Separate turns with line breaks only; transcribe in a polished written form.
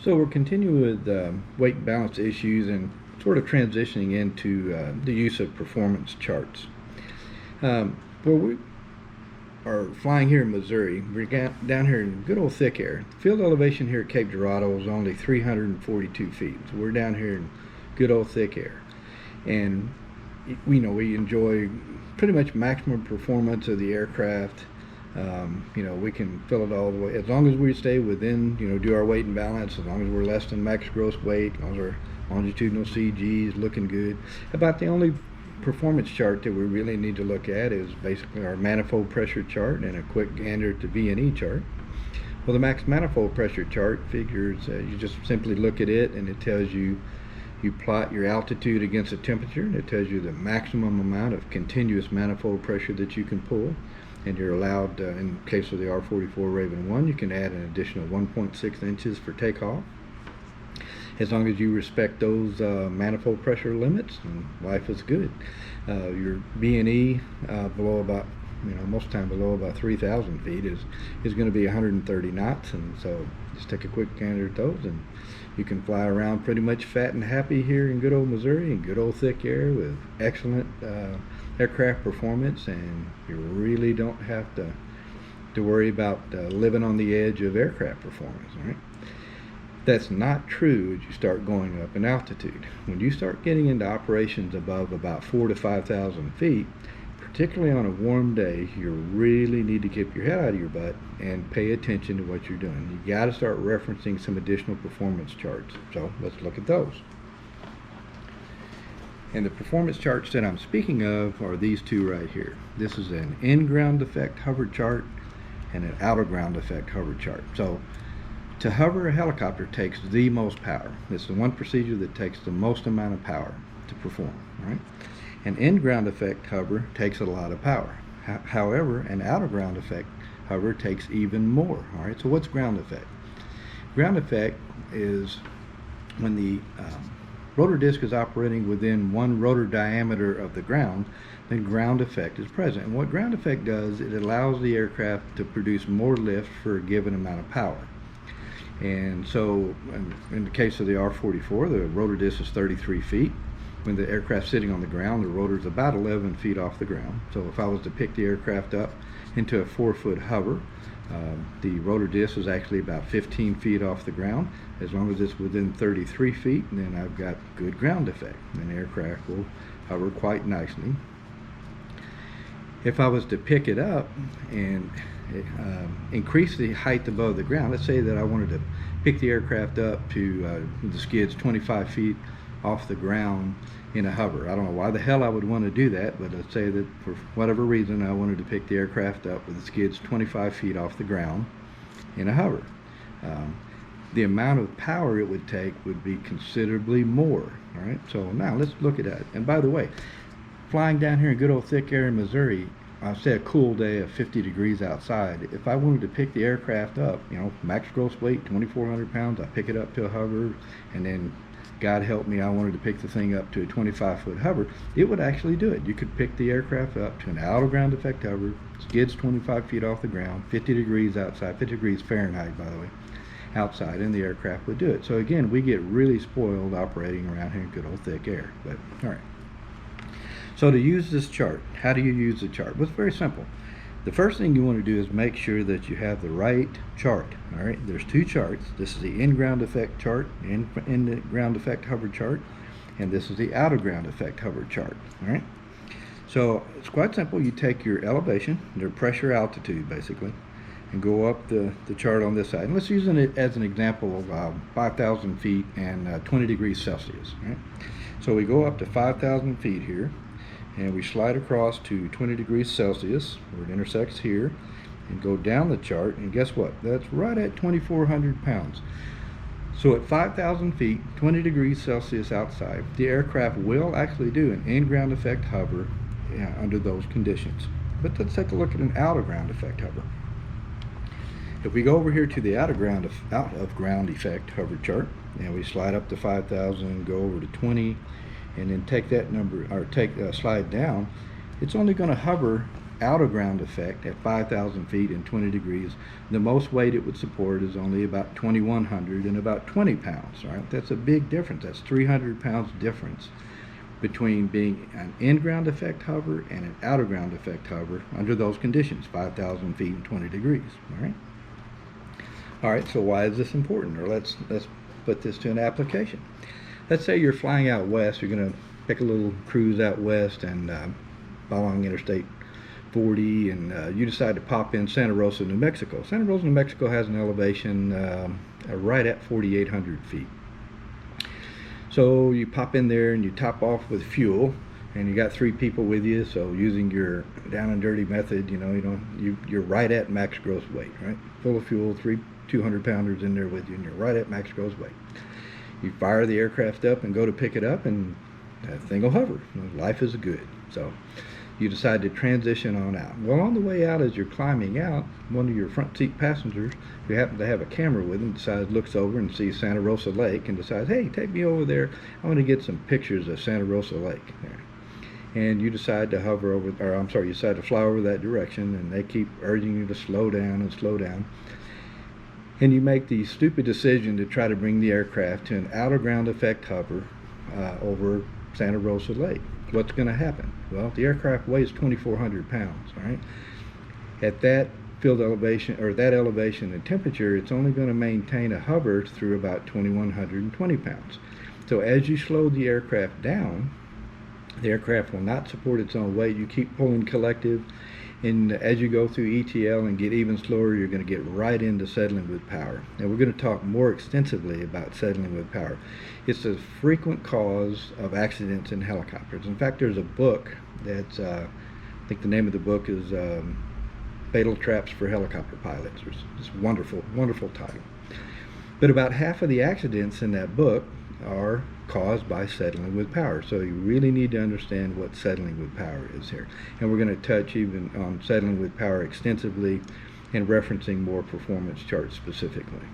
So we're continuing with weight and balance issues and sort of transitioning into the use of performance charts. Where we are flying here in Missouri, we're down here in good old thick air. Field elevation here at Cape Girardeau is only 342 feet. So we're down here in good old thick air. And we enjoy pretty much maximum performance of the aircraft. We can fill it all the way as long as we stay within, do our weight and balance, as long as we're less than max gross weight, as long as our longitudinal CG is looking good. About the only performance chart that we really need to look at is basically our manifold pressure chart and a quick gander at the V&E chart. Well, the max manifold pressure chart figures, you just simply look at it and it tells you plot your altitude against the temperature, and it tells you the maximum amount of continuous manifold pressure that you can pull. And you're allowed, in case of the R44 Raven 1, you can add an additional 1.6 inches for takeoff. As long as you respect those manifold pressure limits, and life is good. Your B&E below about, most of the time below about 3,000 feet is going to be 130 knots, and so just take a quick gander at those, and you can fly around pretty much fat and happy here in good old Missouri, in good old thick air with excellent aircraft performance, and you really don't have to worry about living on the edge of aircraft performance. All right? That's not true as you start going up in altitude. When you start getting into operations above about 4,000 to 5,000 feet, particularly on a warm day, you really need to keep your head out of your butt and pay attention to what you're doing. You got to start referencing some additional performance charts. So let's look at those. And the performance charts that I'm speaking of are these two right here. This is an in-ground effect hover chart and an out-of-ground effect hover chart. So to hover a helicopter takes the most power. It's the one procedure that takes the most amount of power to perform. Right? An in-ground effect hover takes a lot of power. However, an out-of-ground effect hover takes even more. All right. So what's ground effect? Ground effect is when the rotor disc is operating within one rotor diameter of the ground, then ground effect is present. And what ground effect does, it allows the aircraft to produce more lift for a given amount of power. And so in the case of the R44, the rotor disc is 33 feet. When the aircraft's sitting on the ground, the rotor is about 11 feet off the ground. So if I was to pick the aircraft up into a 4-foot hover, the rotor disc is actually about 15 feet off the ground. As long as it's within 33 feet, then I've got good ground effect, and the aircraft will hover quite nicely. If I was to pick it up and increase the height above the ground, let's say that I wanted to pick the aircraft up to the skids 25 feet off the ground in a hover. I don't know why the hell I would want to do that, but let's say that for whatever reason I wanted to pick the aircraft up with the skids 25 feet off the ground in a hover. The amount of power it would take would be considerably more. All right, so now let's look at that. And by the way, flying down here in good old thick air in Missouri, I'll say a cool day of 50 degrees outside, if I wanted to pick the aircraft up, max gross weight 2,400 pounds, I pick it up to a hover, and then God help me, I wanted to pick the thing up to a 25-foot hover, it would actually do it. You could pick the aircraft up to an out-of-ground effect hover, skids 25 feet off the ground, 50 degrees outside, 50 degrees Fahrenheit, by the way, outside, and the aircraft would do it. So again, we get really spoiled operating around here in good old thick air. But all right. So to use this chart, how do you use the chart? Well, it's very simple. The first thing you want to do is make sure that you have the right chart. All right, there's two charts. This is the in-ground effect chart, in-ground effect hover chart, and this is the out-of-ground effect hover chart. All right, so it's quite simple. You take your elevation, your pressure altitude basically, and go up the chart on this side. And let's use it as an example of 5,000 feet and 20 degrees Celsius. All right, so we go up to 5,000 feet here, and we slide across to 20 degrees Celsius where it intersects here, and go down the chart, and guess what? That's right at 2,400 pounds. So at 5,000 feet, 20 degrees Celsius outside, the aircraft will actually do an in-ground effect hover under those conditions. But let's take a look at an out-of-ground effect hover. If we go over here to the out-of-ground effect hover chart, and we slide up to 5,000, go over to 20, and then take that number, or slide down, it's only going to hover out-of-ground effect at 5,000 feet and 20 degrees, the most weight it would support is only about 2,100 and about 20 pounds. Right? That's a big difference. That's 300 pounds difference between being an in-ground effect hover and an out-of-ground effect hover under those conditions, 5,000 feet and 20 degrees. All right, so why is this important? Or let's put this to an application. Let's say you're flying out west. You're going to pick a little cruise out west and along Interstate 40, and you decide to pop in Santa Rosa, New Mexico. Santa Rosa, New Mexico has an elevation right at 4,800 feet. So you pop in there and you top off with fuel, and you got 3 people with you. So using your down and dirty method, you're right at max gross weight, right? Full of fuel, 3 200-pounders in there with you, and you're right at max gross weight. You fire the aircraft up and go to pick it up, and that thing will hover. Life is good. So you decide to transition on out. Well, on the way out, as you're climbing out, one of your front seat passengers, who happens to have a camera with him, looks over and sees Santa Rosa Lake and decides, hey, take me over there. I want to get some pictures of Santa Rosa Lake there. And you decide to you decide to fly over that direction, and they keep urging you to slow down and slow down. And you make the stupid decision to try to bring the aircraft to an out-of-ground effect hover over Santa Rosa Lake. What's going to happen? Well, the aircraft weighs 2,400 pounds, all right? At that field elevation, or that elevation and temperature, it's only going to maintain a hover through about 2,120 pounds. So as you slow the aircraft down, the aircraft will not support its own weight. You keep pulling collective, and as you go through ETL and get even slower, you're going to get right into settling with power. And we're going to talk more extensively about settling with power. It's a frequent cause of accidents in helicopters. In fact, there's a book that's, I think the name of the book is Fatal Traps for Helicopter Pilots. It's this wonderful, wonderful title. But about half of the accidents in that book are caused by settling with power. So you really need to understand what settling with power is here. And we're going to touch even on settling with power extensively and referencing more performance charts specifically.